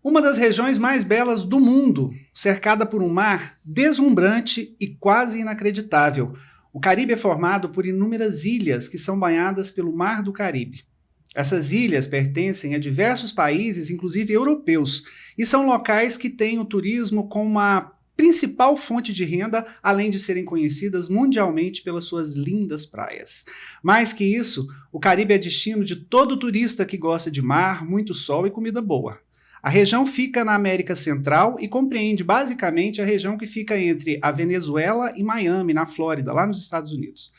Uma das regiões mais belas do mundo, cercada por um mar deslumbrante e quase inacreditável. O Caribe é formado por inúmeras ilhas que são banhadas pelo Mar do Caribe. Essas ilhas pertencem a diversos países, inclusive europeus, e são locais que têm o turismo como uma principal fonte de renda, além de serem conhecidas mundialmente pelas suas lindas praias. Mais que isso, o Caribe é destino de todo turista que gosta de mar, muito sol e comida boa. A região fica na América Central e compreende basicamente a região que fica entre a Venezuela e Miami, na Flórida, lá nos Estados Unidos.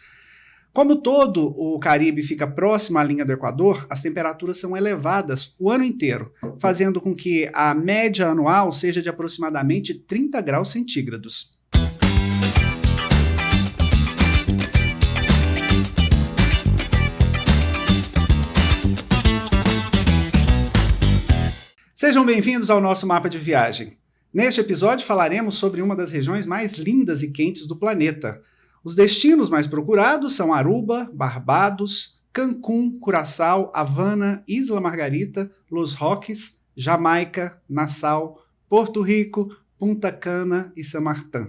Como todo o Caribe fica próximo à linha do Equador, as temperaturas são elevadas o ano inteiro, fazendo com que a média anual seja de aproximadamente 30 graus centígrados. Sejam bem-vindos ao nosso mapa de viagem. Neste episódio falaremos sobre uma das regiões mais lindas e quentes do planeta. Os destinos mais procurados são Aruba, Barbados, Cancún, Curaçao, Havana, Isla Margarita, Los Roques, Jamaica, Nassau, Porto Rico, Punta Cana e San Martín.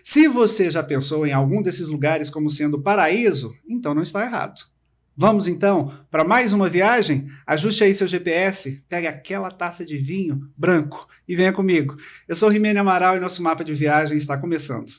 Se você já pensou em algum desses lugares como sendo paraíso, então não está errado. Vamos então para mais uma viagem? Ajuste aí seu GPS, pegue aquela taça de vinho branco e venha comigo. Eu sou Rimene Amaral e nosso mapa de viagem está começando.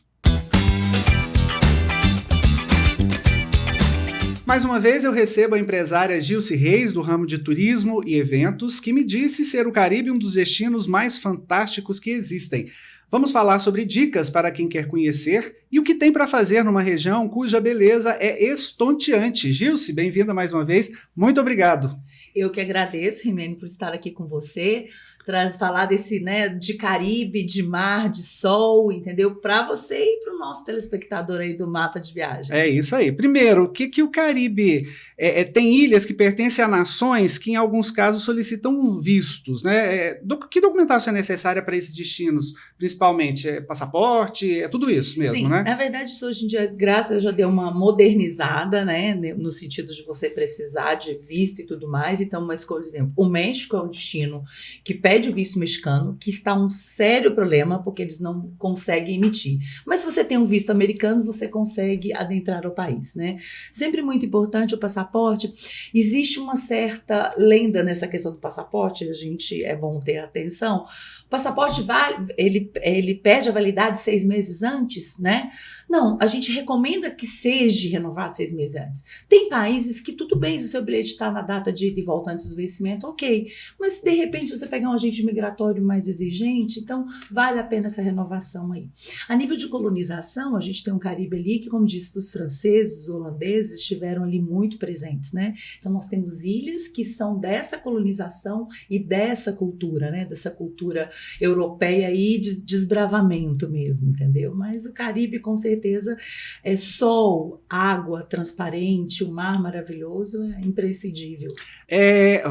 Mais uma vez eu recebo a empresária Gilce Reis, do ramo de turismo e eventos, que me disse ser o Caribe um dos destinos mais fantásticos que existem. Vamos falar sobre dicas para quem quer conhecer e o que tem para fazer numa região cuja beleza é estonteante. Gilce, bem-vinda mais uma vez. Muito obrigado. Eu que agradeço, Rimene, por estar aqui com você, falar desse, de Caribe, de mar, de sol, entendeu? Para você e para o nosso telespectador aí do mapa de viagem. É isso aí. Primeiro, o que o Caribe tem ilhas que pertencem a nações que em alguns casos solicitam vistos, né? Que documentação é necessária para esses destinos, principalmente? Passaporte, tudo isso mesmo, Sim, né? Na verdade, isso hoje em dia, graças a Deus, já deu uma modernizada, né? No sentido de você precisar de visto e tudo mais. Então, mas, por exemplo, o México é um destino que pede o visto mexicano, que está um sério problema, porque eles não conseguem emitir. Mas se você tem um visto americano, você consegue adentrar ao país, né? Sempre muito importante o passaporte. Existe uma certa lenda nessa questão do passaporte, é bom ter atenção. O passaporte ele pede a validade 6 meses antes, né? Não, a gente recomenda que seja renovado 6 meses antes. Tem países que tudo bem se o seu bilhete está na data de ida e volta antes do vencimento, ok. Mas se de repente você pegar um agente migratório mais exigente, então vale a pena essa renovação aí. A nível de colonização, a gente tem um Caribe ali que, como disse, os franceses, os holandeses estiveram ali muito presentes, né? Então nós temos ilhas que são dessa colonização e dessa cultura, né? Dessa cultura europeia aí de desbravamento mesmo, entendeu? Mas o Caribe, com certeza, é sol, água transparente, o mar maravilhoso, é imprescindível.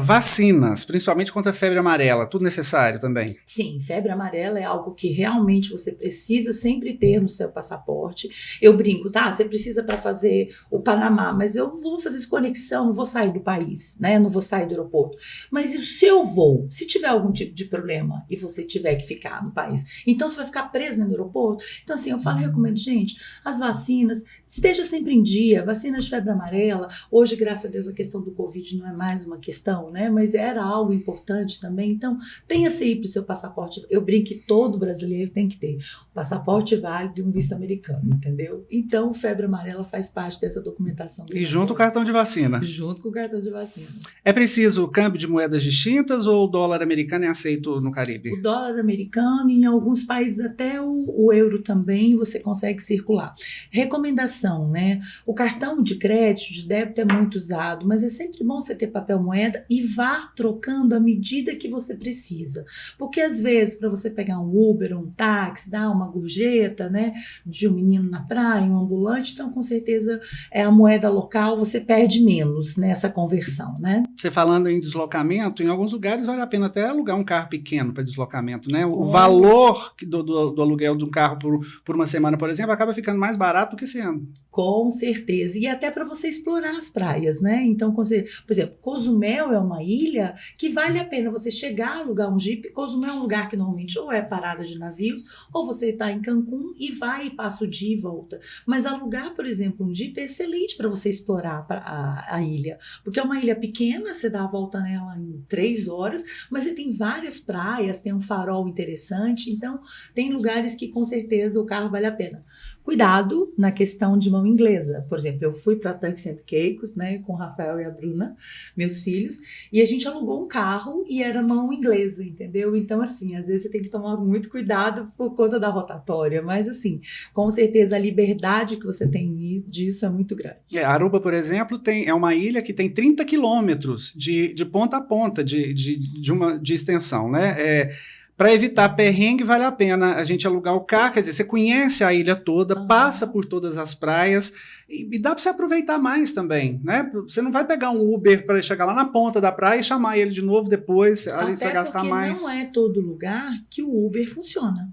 Vacinas, principalmente contra a febre amarela, tudo necessário também? Sim, febre amarela é algo que realmente você precisa sempre ter no seu passaporte. Eu brinco, tá? Você precisa para fazer o Panamá, mas eu vou fazer conexão, não vou sair do país, né? Não vou sair do aeroporto. Mas e o seu voo? Se tiver algum tipo de problema e você tiver que ficar no país, então você vai ficar preso no aeroporto? Então, assim, eu recomendo, gente, as vacinas, esteja sempre em dia, vacinas de febre amarela. Hoje, graças a Deus, a questão do Covid não é mais uma questão, né? Mas era algo importante também. Então, tenha sempre seu passaporte. Eu brinco que todo brasileiro tem que ter um passaporte válido e um visto americano, entendeu? Então, febre amarela faz parte dessa documentação. E junto o cartão de vacina. Junto com o cartão de vacina. É preciso câmbio de moedas distintas ou o dólar americano é aceito no Caribe? O dólar americano, em alguns países até o euro também, você consegue circular. Recomendação, né? O cartão de crédito, de débito é muito usado, mas é sempre bom você ter papel moeda e vá trocando à medida que você precisa. Porque às vezes, para você pegar um Uber, um táxi, dar uma gorjeta, né? De um menino na praia, um ambulante, então com certeza a moeda local você perde menos nessa conversão, né? Você falando em deslocamento, em alguns lugares vale a pena até alugar um carro pequeno para deslocamento, né? O valor do aluguel de um carro por uma semana, por exemplo, acaba ficando mais barato do que sendo. Com certeza. E até para você explorar as praias, né? Então, por exemplo, Cozumel é uma ilha que vale a pena você chegar, alugar um Jeep. Cozumel é um lugar que normalmente ou é parada de navios, ou você está em Cancún e vai e passa o dia e volta. Mas alugar, por exemplo, um Jeep é excelente para você explorar a ilha. Porque é uma ilha pequena, você dá a volta nela em 3 horas, mas você tem várias praias, tem um farol interessante. Então, tem lugares que com certeza o carro vale a pena. Cuidado na questão de mão inglesa. Por exemplo, eu fui para Turks and Caicos, né, com o Rafael e a Bruna, meus filhos, e a gente alugou um carro e era mão inglesa, entendeu? Então, assim, às vezes você tem que tomar muito cuidado por conta da rotatória, mas, assim, com certeza a liberdade que você tem disso é muito grande. Aruba, por exemplo, é uma ilha que tem 30 quilômetros de ponta a ponta de extensão, né? Para evitar perrengue, vale a pena a gente alugar o carro, quer dizer, você conhece a ilha toda, passa por todas as praias e dá para você aproveitar mais também, né? Você não vai pegar um Uber para chegar lá na ponta da praia e chamar ele de novo depois, ali você vai gastar mais. Não é todo lugar que o Uber funciona.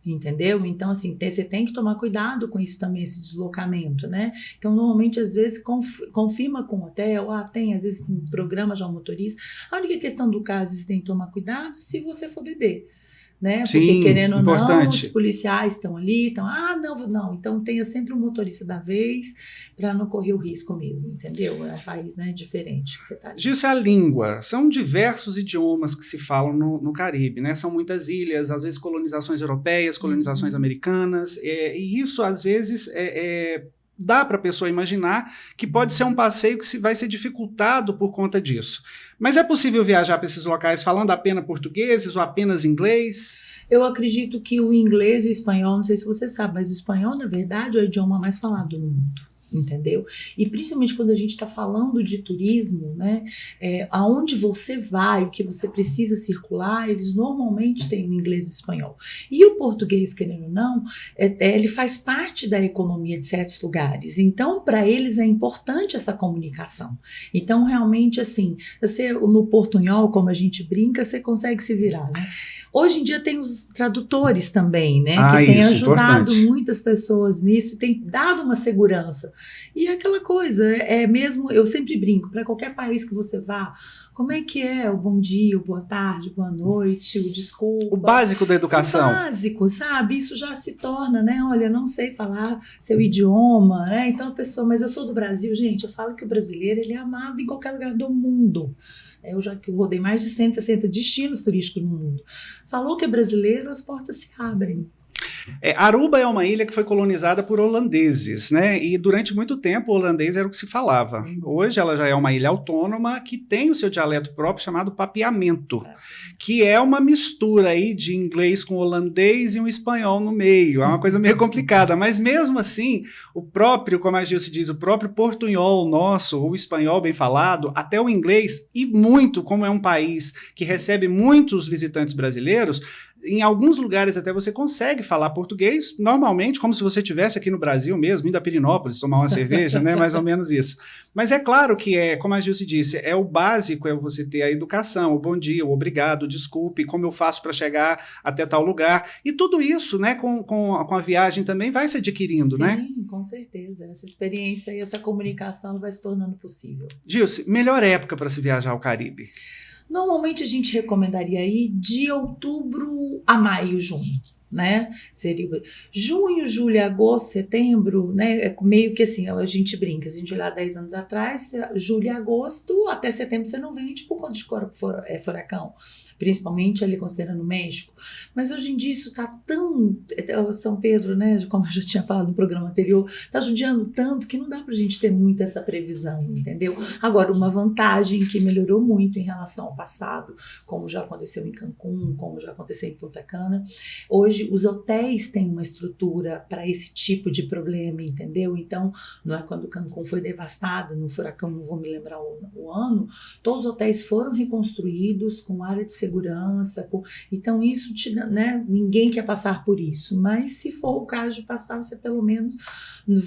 Entendeu? Então, assim, você tem que tomar cuidado com isso também, esse deslocamento, né? Então, normalmente, às vezes, confirma com o hotel, tem, às vezes, um programa já um motorista. A única questão do caso, você tem que tomar cuidado se você for beber, né? Sim, porque, querendo ou importante. não, os policiais estão ali, não. Então, tenha sempre um motorista da vez para não correr o risco mesmo, entendeu? É um país, né, diferente que você está ali. Gilce, a língua. São diversos idiomas que se falam no Caribe, né? São muitas ilhas, às vezes colonizações europeias, colonizações americanas, e isso, às vezes, dá para a pessoa imaginar que pode ser um passeio que vai ser dificultado por conta disso. Mas é possível viajar para esses locais falando apenas português ou apenas inglês? Eu acredito que o inglês e o espanhol, não sei se você sabe, mas o espanhol, na verdade, é o idioma mais falado no mundo. Entendeu? E principalmente quando a gente está falando de turismo, né? Aonde você vai, o que você precisa circular, eles normalmente têm o inglês e o espanhol. E o português, querendo ou não, ele faz parte da economia de certos lugares. Então, para eles é importante essa comunicação. Então, realmente, assim, você, no portunhol, como a gente brinca, você consegue se virar, né? Hoje em dia tem os tradutores também, né? Que têm ajudado muitas pessoas nisso, tem dado uma segurança. E é aquela coisa, mesmo, eu sempre brinco, para qualquer país que você vá, como é que é o bom dia, o boa tarde, boa noite, o desculpa. O básico da educação. O básico, sabe? Isso já se torna, né? Olha, não sei falar seu idioma, né? Então a pessoa, mas eu sou do Brasil, gente, eu falo que o brasileiro, ele é amado em qualquer lugar do mundo. Eu já rodei mais de 160 destinos turísticos no mundo. Falou que é brasileiro, as portas se abrem. Aruba é uma ilha que foi colonizada por holandeses, né? E durante muito tempo o holandês era o que se falava. Hoje ela já é uma ilha autônoma que tem o seu dialeto próprio chamado papiamento, que é uma mistura aí de inglês com holandês e um espanhol no meio. É uma coisa meio complicada, mas mesmo assim, o próprio, como a Gilce diz, o próprio portunhol nosso, o espanhol bem falado, até o inglês, e muito, como é um país que recebe muitos visitantes brasileiros, em alguns lugares até você consegue falar português, normalmente, como se você estivesse aqui no Brasil mesmo, indo a Pirinópolis tomar uma cerveja, né? Mais ou menos isso. Mas é claro que como a Gilce disse, o básico é você ter a educação, o bom dia, o obrigado, o desculpe, como eu faço para chegar até tal lugar. E tudo isso, né, com a viagem também vai se adquirindo, Sim, né? Sim, com certeza. Essa experiência e essa comunicação vai se tornando possível. Gilce, melhor época para se viajar ao Caribe? Normalmente a gente recomendaria ir de outubro a maio, junho, né? Seria junho, julho, agosto, setembro, né? Meio que assim, a gente brinca, se a gente olhar 10 anos atrás, julho e agosto, até setembro você não vende por conta de furacão. Principalmente ali considerando o México, mas hoje em dia isso está tão, São Pedro, né, como eu já tinha falado no programa anterior, está judiando tanto que não dá para a gente ter muito essa previsão, entendeu? Agora, uma vantagem que melhorou muito em relação ao passado, como já aconteceu em Cancún, como já aconteceu em Punta Cana, hoje os hotéis têm uma estrutura para esse tipo de problema, entendeu? Então, não é quando Cancún foi devastada no furacão, não vou me lembrar o ano, todos os hotéis foram reconstruídos com área de segurança, então isso né, ninguém quer passar por isso, mas se for o caso de passar, você pelo menos não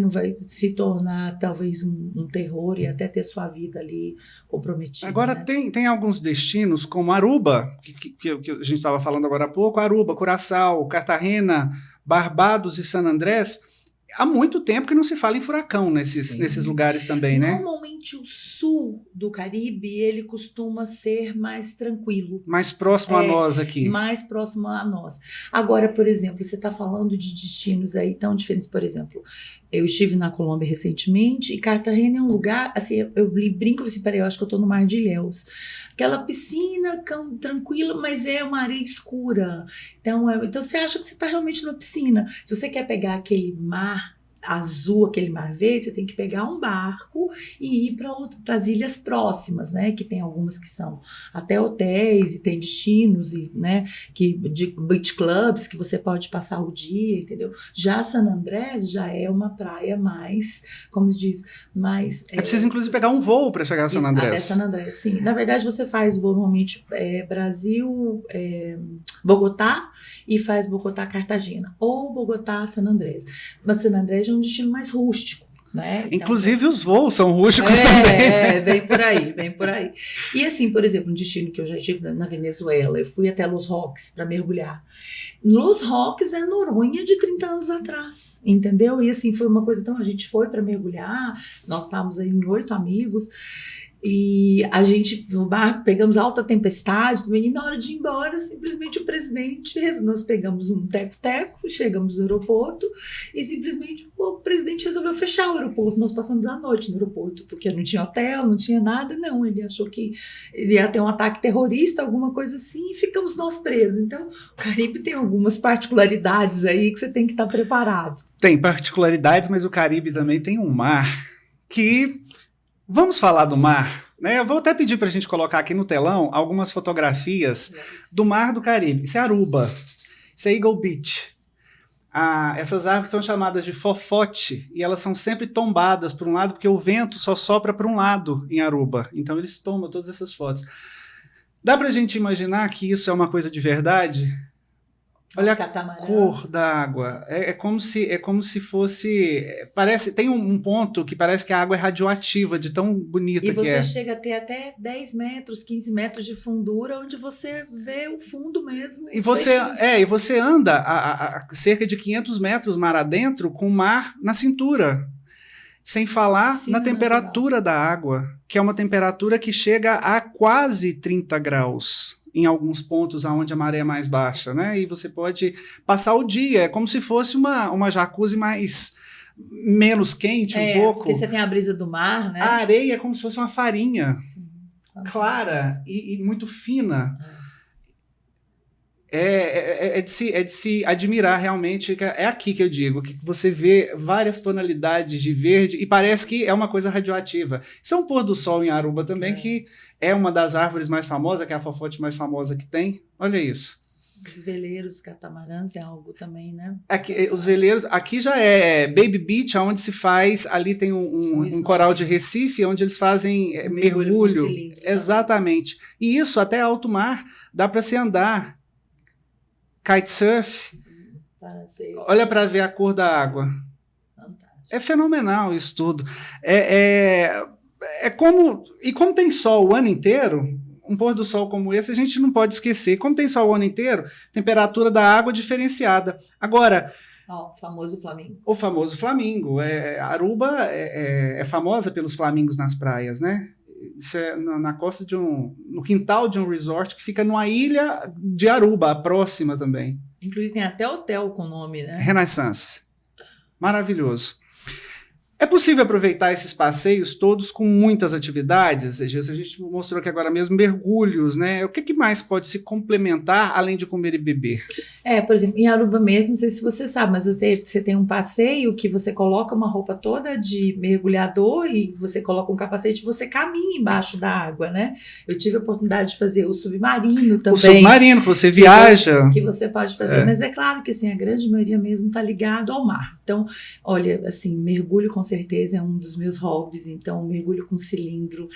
vai se tornar talvez um terror e até ter sua vida ali comprometida. Agora, né? tem alguns destinos como Aruba, que a gente estava falando agora há pouco, Aruba, Curaçao, Cartagena, Barbados e San Andrés. há muito tempo que não se fala em furacão nesses lugares também, né? Normalmente o sul do Caribe, ele costuma ser mais tranquilo. Mais próximo a nós aqui. Mais próximo a nós. Agora, por exemplo, você está falando de destinos aí tão diferentes. Por exemplo, eu estive na Colômbia recentemente e Cartagena é um lugar, assim, eu brinco assim, peraí, eu acho que eu estou no Mar de Ilhéus. Aquela piscina tranquila, mas é uma areia escura. Então você acha que você está realmente numa piscina. Se você quer pegar aquele mar azul, aquele mar verde, você tem que pegar um barco e ir para as ilhas próximas, né? Que tem algumas que são até hotéis e tem destinos e, né? De beach clubs que você pode passar o dia, entendeu? Já San Andrés já é uma praia mais, como se diz, mais. É preciso inclusive pegar um voo para chegar a San Andrés. Até San Andrés, sim. Na verdade, você faz voo normalmente Brasil, Bogotá e faz Bogotá-Cartagena ou Bogotá-San Andrés. Mas San Andrés é um destino mais rústico, né? Então, inclusive os voos são rústicos também. Bem por aí. E assim, por exemplo, um destino que eu já estive na Venezuela, eu fui até Los Roques para mergulhar. Los Roques é Noronha de 30 anos atrás, entendeu? E assim, foi uma coisa, então a gente foi para mergulhar, nós estávamos aí em 8 amigos, e a gente, no barco, pegamos alta tempestade, e na hora de ir embora, simplesmente o presidente, nós pegamos um teco-teco, chegamos no aeroporto, e simplesmente o presidente resolveu fechar o aeroporto. Nós passamos a noite no aeroporto, porque não tinha hotel, não tinha nada, não. Ele achou que ele ia ter um ataque terrorista, alguma coisa assim, e ficamos nós presos. Então, o Caribe tem algumas particularidades aí que você tem que estar preparado. Tem particularidades, mas o Caribe também tem um mar que... Vamos falar do mar, né? Eu vou até pedir para a gente colocar aqui no telão algumas fotografias do mar do Caribe. Isso é Aruba, isso é Eagle Beach. Essas árvores são chamadas de fofote e elas são sempre tombadas para um lado porque o vento só sopra para um lado em Aruba. Então eles tomam todas essas fotos. Dá para a gente imaginar que isso é uma coisa de verdade? Olha a cor da água, é como se fosse, parece, tem um ponto que parece que a água é radioativa, de tão bonita que é. E você chega a ter até 10 metros, 15 metros de fundura, onde você vê o fundo mesmo. E você anda a cerca de 500 metros mar adentro com o mar na cintura, sem falar na temperatura da água, que é uma temperatura que chega a quase 30 graus. Em alguns pontos onde a maré é mais baixa, né? E você pode passar o dia, é como se fosse uma jacuzzi menos quente um pouco. Porque você tem a brisa do mar, né? A areia é como se fosse uma farinha, clara e muito fina. É de se admirar realmente, é aqui que eu digo, que você vê várias tonalidades de verde e parece que é uma coisa radioativa. Isso é um pôr do sol em Aruba também, que é uma das árvores mais famosas, que é a fofote mais famosa que tem. Olha isso. Os veleiros, catamarãs é algo também, né? Os veleiros, aqui já é Baby Beach, onde se faz, ali tem um coral de Recife, onde eles fazem mergulho. Exatamente. E isso até alto mar, dá para se andar. Kitesurf, olha para ver a cor da água. Fantástico. É fenomenal isso tudo. Como tem sol o ano inteiro, um pôr do sol como esse a gente não pode esquecer. Como tem sol o ano inteiro, temperatura da água é diferenciada. Agora... o famoso flamingo. O famoso flamingo. Aruba é famosa pelos flamingos nas praias, né? Isso é na costa no quintal de um resort que fica numa ilha de Aruba, a próxima também. Inclusive tem até hotel com nome, né? Renaissance. Maravilhoso. É possível aproveitar esses passeios todos com muitas atividades? A gente mostrou aqui agora mesmo mergulhos, né? O que mais pode se complementar além de comer e beber? Por exemplo, em Aruba mesmo, não sei se você sabe, mas você tem um passeio que você coloca uma roupa toda de mergulhador e você coloca um capacete e você caminha embaixo da água, né? Eu tive a oportunidade de fazer o submarino também. O submarino, que você viaja. Que você pode fazer, mas é claro que assim, a grande maioria mesmo está ligado ao mar. Então, olha, assim, mergulho com certeza é um dos meus hobbies, então mergulho com cilindro,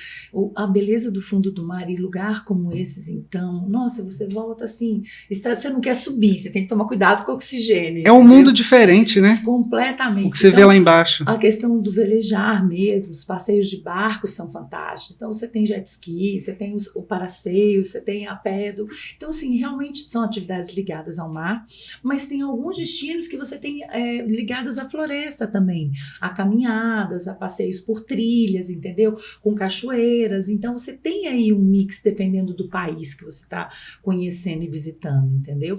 a beleza do fundo do mar e lugar como esses, então, nossa, você volta assim, você não quer subir, você tem que tomar cuidado com o oxigênio. É um mundo diferente, né? Completamente. O que você vê lá embaixo. A questão do velejar mesmo, os passeios de barcos são fantásticos, então você tem jet ski, você tem o paraceio, você tem a pedo, então assim, realmente são atividades ligadas ao mar, mas tem alguns destinos que você tem ligadas à floresta também, a caminhadas, a passeios por trilhas, entendeu? Com cachoeiras, então você tem aí um mix dependendo do país que você está conhecendo e visitando, entendeu?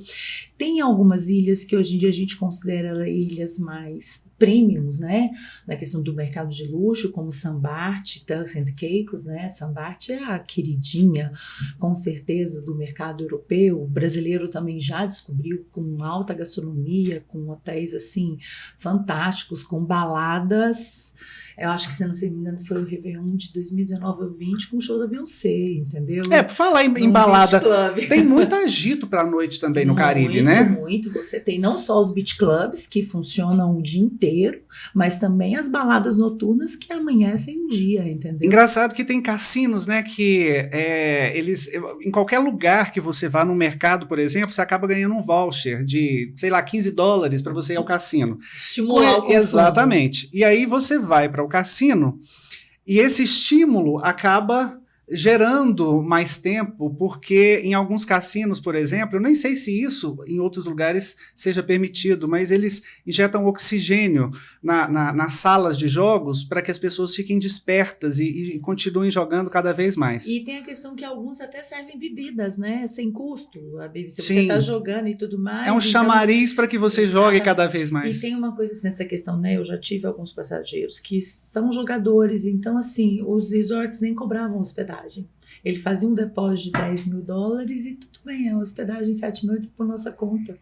Tem algumas ilhas que hoje em dia a gente considera ilhas mais premiums, né? Na questão do mercado de luxo, como Sambarte, Turks and Caicos, né? Sambarte é a queridinha, com certeza, do mercado europeu. O brasileiro também já descobriu, com alta gastronomia, com hotéis assim fantásticos, com baladas. Eu acho que, se não me engano, foi o Réveillon de 2019 ou 20 com o show da Beyoncé, entendeu? Por falar em balada, tem muito agito pra noite também no Caribe, né? Muito. Você tem não só os beach clubs, que funcionam o dia inteiro, mas também as baladas noturnas que amanhecem o dia, entendeu? Engraçado que tem cassinos, né, que eles, em qualquer lugar que você vá no mercado, por exemplo, você acaba ganhando um voucher de, sei lá, $15 para você ir ao cassino. Estimular o consumo. Exatamente. E aí você vai para o cassino e esse estímulo acaba gerando mais tempo, porque em alguns cassinos, por exemplo, eu nem sei se isso em outros lugares seja permitido, mas eles injetam oxigênio nas salas de jogos para que as pessoas fiquem despertas e continuem jogando cada vez mais. E tem a questão que alguns até servem bebidas, né? Sem custo. Se você está jogando e tudo mais. É um chamariz para que você jogue cada vez mais. E tem uma coisa assim, essa questão, né? Eu já tive alguns passageiros que são jogadores, então assim, os resorts nem cobravam hospedagem. Ele fazia um depósito de $10 mil e tudo bem, é uma hospedagem 7 noites por nossa conta.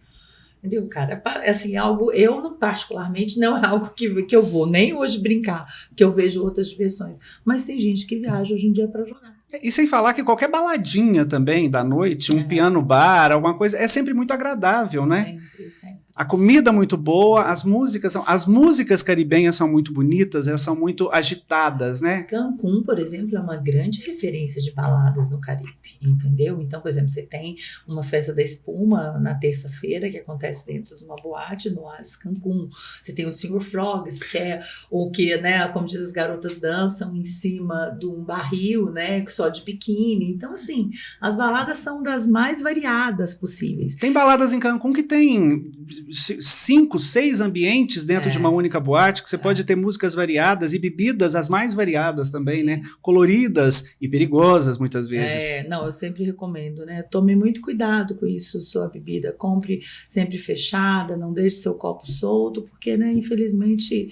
Entendeu, cara? Assim, algo, eu particularmente não é algo que eu vou nem hoje brincar, porque eu vejo outras diversões. Mas tem gente que viaja hoje em dia para jogar. E sem falar que qualquer baladinha também da noite, um piano bar, alguma coisa, é sempre muito agradável, né? Sempre. A comida muito boa, as músicas caribenhas são muito bonitas, elas são muito agitadas, né? Cancún, por exemplo, é uma grande referência de baladas no Caribe, entendeu? Então, por exemplo, você tem uma festa da espuma na terça-feira que acontece dentro de uma boate no Oasis Cancún. Você tem o Sr. Frogs, que é o que, né, como diz, as garotas dançam em cima de um barril, né, só de biquíni. Então, assim, as baladas são das mais variadas possíveis. Tem baladas em Cancún que tem 5, 6 ambientes dentro de uma única boate, que você pode ter músicas variadas e bebidas as mais variadas também, né? Coloridas e perigosas, muitas vezes. Não, eu sempre recomendo, né? Tome muito cuidado com isso, sua bebida. Compre sempre fechada, não deixe seu copo solto, porque, né, infelizmente,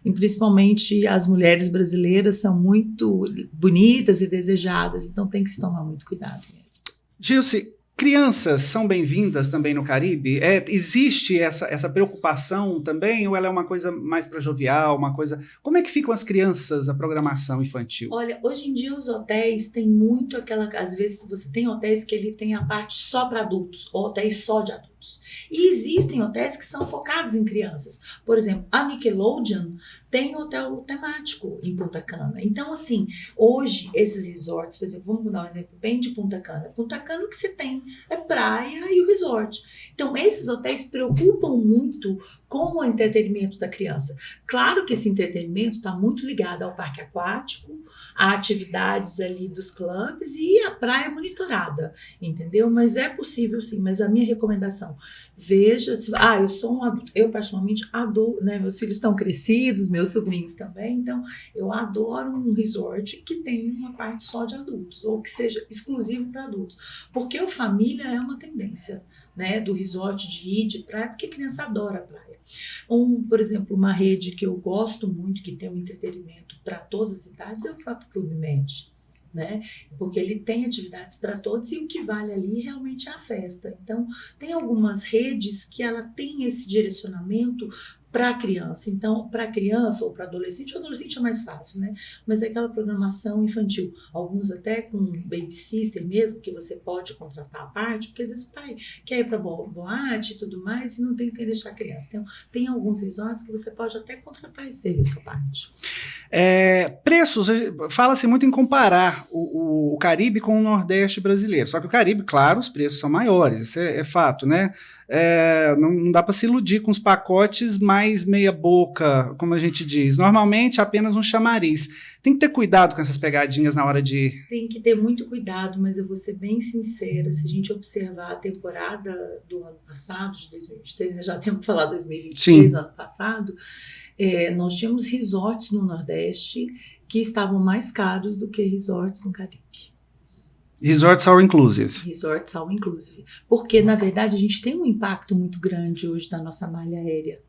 e principalmente as mulheres brasileiras são muito bonitas e desejadas, então tem que se tomar muito cuidado mesmo. Gilce, crianças são bem-vindas também no Caribe? Existe essa preocupação também, ou ela é uma coisa mais para jovial, uma coisa... Como é que ficam as crianças, a programação infantil? Olha, hoje em dia os hotéis têm muito aquela... Às vezes você tem hotéis que ele tem a parte só para adultos, ou hotéis só de adultos. E existem hotéis que são focados em crianças. Por exemplo, a Nickelodeon tem hotel temático em Punta Cana. Então, assim, hoje esses resorts, por exemplo, vamos dar um exemplo bem de Punta Cana. Punta Cana o que você tem é praia e o resort. Então, esses hotéis se preocupam muito com o entretenimento da criança. Claro que esse entretenimento está muito ligado ao parque aquático, a atividades ali dos clubes e a praia monitorada, entendeu? Mas é possível sim, mas a minha recomendação, veja, eu sou um adulto, eu particularmente adoro, né, meus filhos estão crescidos, meus sobrinhos também, então eu adoro um resort que tem uma parte só de adultos, ou que seja exclusivo para adultos, porque a família é uma tendência, né, do resort de ir de praia, porque a criança adora a praia. Por exemplo, uma rede que eu gosto muito, que tem um entretenimento para todas as idades, é o próprio Clube Med, né? Porque ele tem atividades para todos e o que vale ali realmente é a festa. Então, tem algumas redes que ela tem esse direcionamento para a criança. Então, para a criança ou para adolescente, o adolescente é mais fácil, né? Mas é aquela programação infantil. Alguns até com baby sister mesmo, que você pode contratar à parte, porque às vezes o pai quer ir para boate e tudo mais e não tem quem deixar a criança. Então, tem alguns resorts que você pode até contratar esse serviço à parte. Preços, fala-se muito em comparar o Caribe com o Nordeste brasileiro. Só que o Caribe, claro, os preços são maiores, isso é fato, né? Não dá para se iludir com os pacotes mais meia boca, como a gente diz. Normalmente apenas um chamariz. Tem que ter cuidado com essas pegadinhas na hora de... Tem que ter muito cuidado, mas eu vou ser bem sincera, se a gente observar a temporada do ano passado, de 2023, né, já temos que falar 2023, ano passado, nós tínhamos resorts no Nordeste que estavam mais caros do que resorts no Caribe. Resorts all inclusive. Resorts all inclusive. Porque, na verdade, a gente tem um impacto muito grande hoje da nossa malha aérea.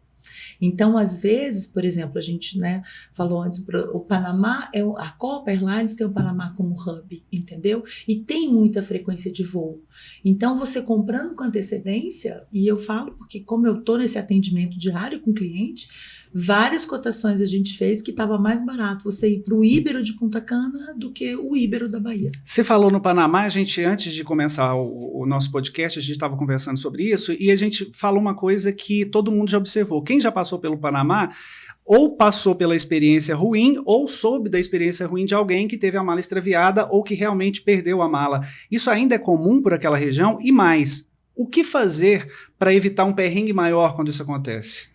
Então, às vezes, por exemplo, a gente, né, falou antes, o Panamá, a Copa Airlines tem o Panamá como hub, entendeu? E tem muita frequência de voo. Então, você comprando com antecedência, e eu falo porque como eu estou nesse atendimento diário com o cliente, várias cotações a gente fez que estava mais barato você ir para o Íbero de Punta Cana do que o Íbero da Bahia. Você falou no Panamá, a gente, antes de começar o nosso podcast, a gente estava conversando sobre isso e a gente falou uma coisa que todo mundo já observou. Quem já passou pelo Panamá ou passou pela experiência ruim ou soube da experiência ruim de alguém que teve a mala extraviada ou que realmente perdeu a mala. Isso ainda é comum por aquela região e mais... O que fazer para evitar um perrengue maior quando isso acontece?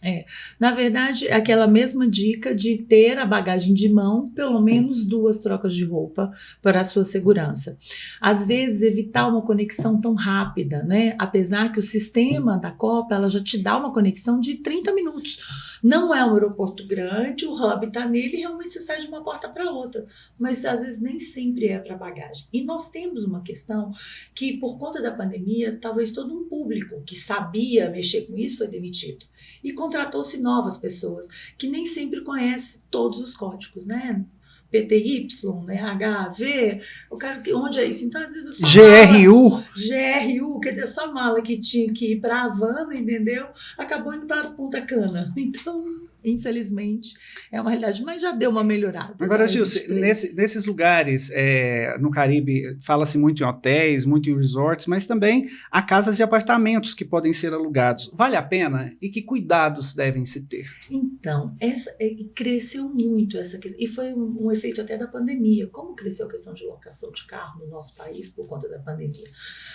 Na verdade, aquela mesma dica de ter a bagagem de mão, pelo menos 2 trocas de roupa para a sua segurança. Às vezes, evitar uma conexão tão rápida, né? Apesar que o sistema da Copa, ela já te dá uma conexão de 30 minutos. Não é um aeroporto grande, o hub está nele e realmente você sai de uma porta para outra. Mas, às vezes, nem sempre é para bagagem. E nós temos uma questão que, por conta da pandemia, talvez todo um público que sabia mexer com isso foi demitido. E contratou-se novas pessoas que nem sempre conhecem todos os códigos, né? PTY, né? HAV, o cara, onde é isso? Então, às vezes, GRU, quer dizer, sua mala que tinha que ir para Havana, entendeu? Acabou indo para Punta Cana. Então, infelizmente, é uma realidade, mas já deu uma melhorada. Agora, Gil, nesses lugares, no Caribe, fala-se muito em hotéis, muito em resorts, mas também há casas e apartamentos que podem ser alugados. Vale a pena? E que cuidados devem se ter? Então, cresceu muito essa questão, e foi um efeito até da pandemia. Como cresceu a questão de locação de carro no nosso país por conta da pandemia?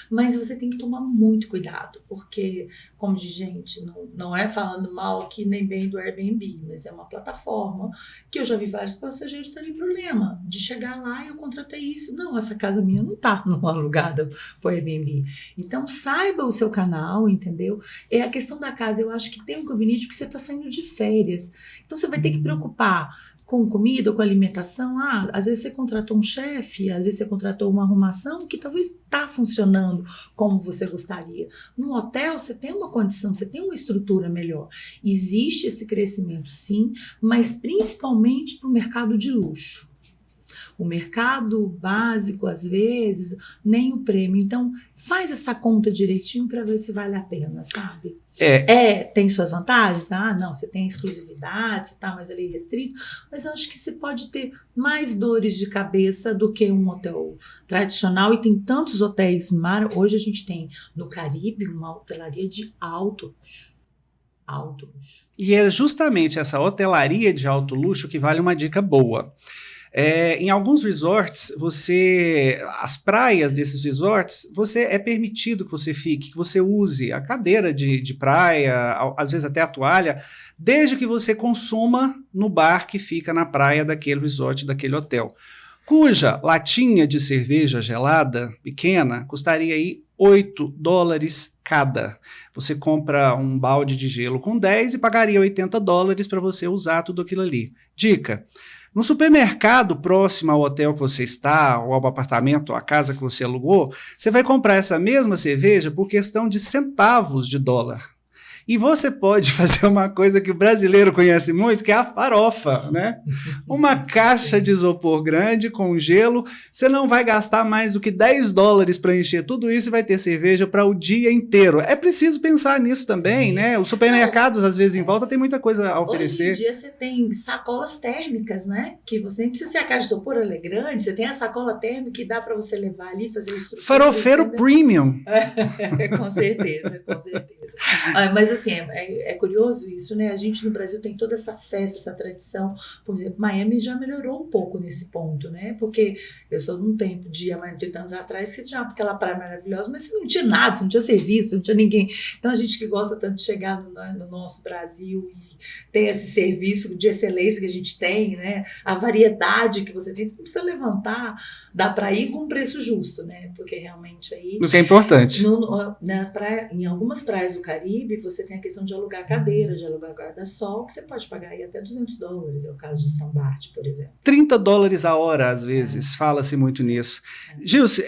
Mas você tem que tomar muito cuidado, porque, como de gente, não é falando mal aqui nem bem do Airbnb, mas é uma plataforma que eu já vi vários passageiros terem problema de chegar lá e eu contratei isso. Não, essa casa minha não está alugada por Airbnb. Então, saiba o seu canal, entendeu? É a questão da casa, eu acho que tem um conveniente porque você está saindo de férias. Então, você vai ter que preocupar com comida ou com alimentação. Às vezes você contratou um chefe, às vezes você contratou uma arrumação que talvez está funcionando como você gostaria. No hotel você tem uma condição, você tem uma estrutura melhor. Existe esse crescimento sim, mas principalmente para o mercado de luxo. O mercado básico, às vezes, nem o prêmio. Então, faz essa conta direitinho para ver se vale a pena, sabe? Tem suas vantagens? Não, você tem exclusividade, você está mais ali restrito, mas eu acho que você pode ter mais dores de cabeça do que um hotel tradicional, e tem tantos hotéis hoje a gente tem no Caribe uma hotelaria de alto luxo. Alto luxo. E é justamente essa hotelaria de alto luxo que vale uma dica boa. Em alguns resorts, as praias desses resorts, é permitido que você fique, que você use a cadeira de praia, às vezes até a toalha, desde que você consuma no bar que fica na praia daquele resort, daquele hotel, cuja latinha de cerveja gelada, pequena, custaria aí $8 cada. Você compra um balde de gelo com 10 e pagaria $80 para você usar tudo aquilo ali. Dica: no supermercado próximo ao hotel que você está, ou ao apartamento, ou à casa que você alugou, você vai comprar essa mesma cerveja por questão de centavos de dólar. E você pode fazer uma coisa que o brasileiro conhece muito, que é a farofa, né? Uma caixa de isopor grande com gelo, você não vai gastar mais do que $10 para encher tudo isso e vai ter cerveja para o dia inteiro. É preciso pensar nisso também, né? Os supermercados, às vezes, em volta, tem muita coisa a oferecer. Hoje em dia você tem sacolas térmicas, né? Que você nem precisa ser a caixa de isopor, ela é grande, você tem a sacola térmica que dá para você levar ali, fazer o estrutura. Farofeiro premium. Com certeza, com certeza. Mas assim, é curioso isso, né? A gente no Brasil tem toda essa festa, essa tradição. Por exemplo, Miami já melhorou um pouco nesse ponto, né? Porque eu sou de um tempo, há mais de 80 anos atrás, que tinha aquela praia maravilhosa, mas você não tinha nada, você não tinha serviço, não tinha ninguém. Então a gente que gosta tanto de chegar no nosso Brasil e tem esse serviço de excelência que a gente tem, né? A variedade que você tem, você não precisa levantar, dá para ir com um preço justo, né? Porque realmente aí... O que é importante. Em algumas praias do Caribe, você tem a questão de alugar cadeira, de alugar guarda-sol, que você pode pagar aí até $200, é o caso de São Bart, por exemplo. $30 a hora, às vezes, fala-se muito nisso. Gilce,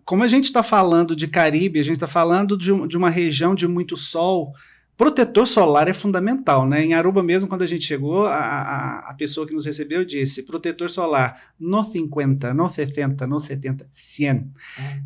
como a gente está falando de Caribe, a gente está falando de uma região de muito sol. Protetor solar é fundamental, né? Em Aruba mesmo, quando a gente chegou, a pessoa que nos recebeu disse, protetor solar no 50, no 60, no 70, 100.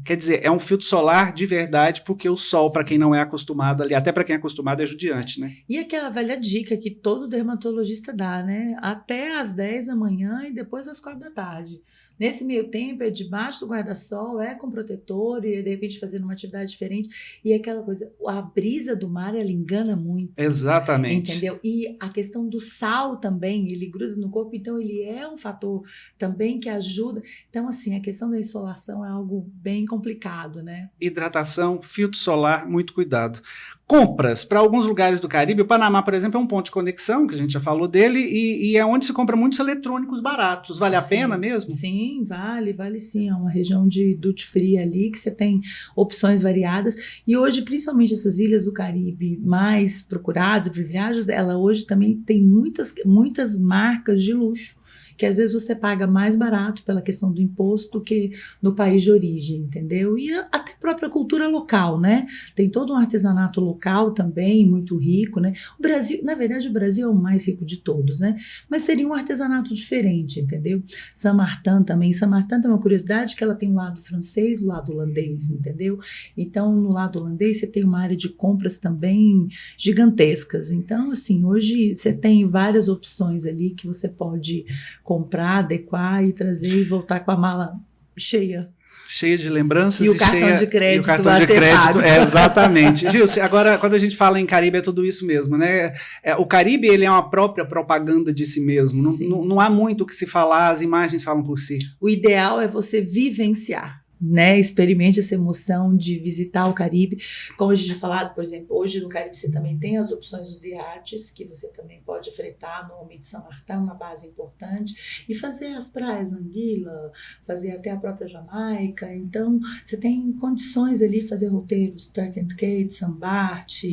Quer dizer, é um filtro solar de verdade, porque o sol, para quem não é acostumado ali, até para quem é acostumado, é judiante, né? E aquela velha dica que todo dermatologista dá, né? Até às 10 da manhã e depois às 4 da tarde. Nesse meio tempo, é debaixo do guarda-sol, é com protetor e de repente fazendo uma atividade diferente. E aquela coisa, a brisa do mar, ela engana muito. Exatamente. Entendeu? E a questão do sal também, ele gruda no corpo, então ele é um fator também que ajuda. Então, assim, a questão da insolação é algo bem complicado, né? Hidratação, filtro solar, muito cuidado. Compras para alguns lugares do Caribe, o Panamá, por exemplo, é um ponto de conexão, que a gente já falou dele, e é onde se compra muitos eletrônicos baratos. Vale a pena mesmo? Sim, vale sim. É uma região de duty free ali, que você tem opções variadas. E hoje, principalmente essas ilhas do Caribe mais procuradas e privilegiadas, ela hoje também tem muitas marcas de luxo, que às vezes você paga mais barato pela questão do imposto do que no país de origem, entendeu? E até a própria cultura local, né? Tem todo um artesanato local também, muito rico, né? O Brasil, na verdade, o Brasil é o mais rico de todos, né? Mas seria um artesanato diferente, entendeu? Saint-Martin também. Saint-Martin tem uma curiosidade que ela tem o lado francês e o lado holandês, entendeu? Então, no lado holandês, você tem uma área de compras também gigantescas. Então, assim, hoje você tem várias opções ali que você pode comprar, adequar e trazer e voltar com a mala cheia. Cheia de lembranças e o cartão de crédito. E o cartão de crédito, exatamente. Gilce, agora, quando a gente fala em Caribe, é tudo isso mesmo, né? O Caribe, ele é uma própria propaganda de si mesmo. Não há muito o que se falar, as imagens falam por si. O ideal é você vivenciar. Né, experimente essa emoção de visitar o Caribe, como a gente já falado, por exemplo, hoje no Caribe você também tem as opções dos iates, que você também pode fretar no Homem de São Martin, uma base importante, e fazer as praias Anguila, fazer até a própria Jamaica. Então você tem condições ali, fazer roteiros, Turk and Caicos, São Bart,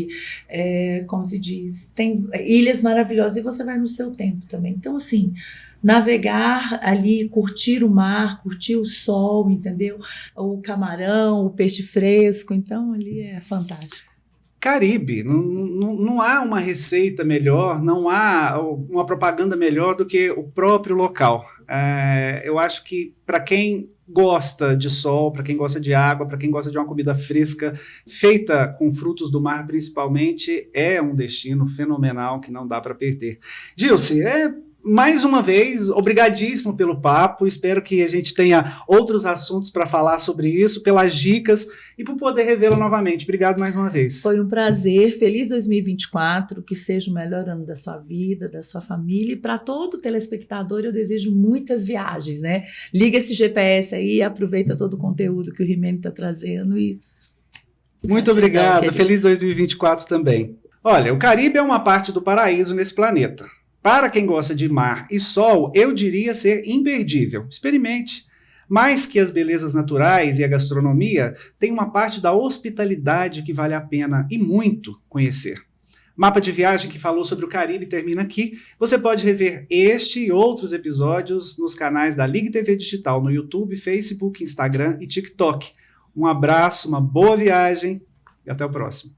como se diz, tem ilhas maravilhosas e você vai no seu tempo também. Então assim, navegar ali, curtir o mar, curtir o sol, entendeu? O camarão, o peixe fresco, então ali é fantástico. Caribe, não há uma receita melhor, não há uma propaganda melhor do que o próprio local. Eu acho que para quem gosta de sol, para quem gosta de água, para quem gosta de uma comida fresca, feita com frutos do mar principalmente, é um destino fenomenal que não dá para perder. Gilce, mais uma vez, obrigadíssimo pelo papo, espero que a gente tenha outros assuntos para falar sobre isso, pelas dicas e por poder revê-la novamente. Obrigado mais uma vez. Foi um prazer, feliz 2024, que seja o melhor ano da sua vida, da sua família e para todo telespectador eu desejo muitas viagens, né? Liga esse GPS aí, aproveita todo o conteúdo que o Rimene está trazendo e... Muito obrigado, feliz 2024 também. Olha, o Caribe é uma parte do paraíso nesse planeta. Para quem gosta de mar e sol, eu diria ser imperdível. Experimente. Mais que as belezas naturais e a gastronomia, tem uma parte da hospitalidade que vale a pena e muito conhecer. Mapa de viagem que falou sobre o Caribe termina aqui. Você pode rever este e outros episódios nos canais da Ligue TV Digital no YouTube, Facebook, Instagram e TikTok. Um abraço, uma boa viagem e até o próximo.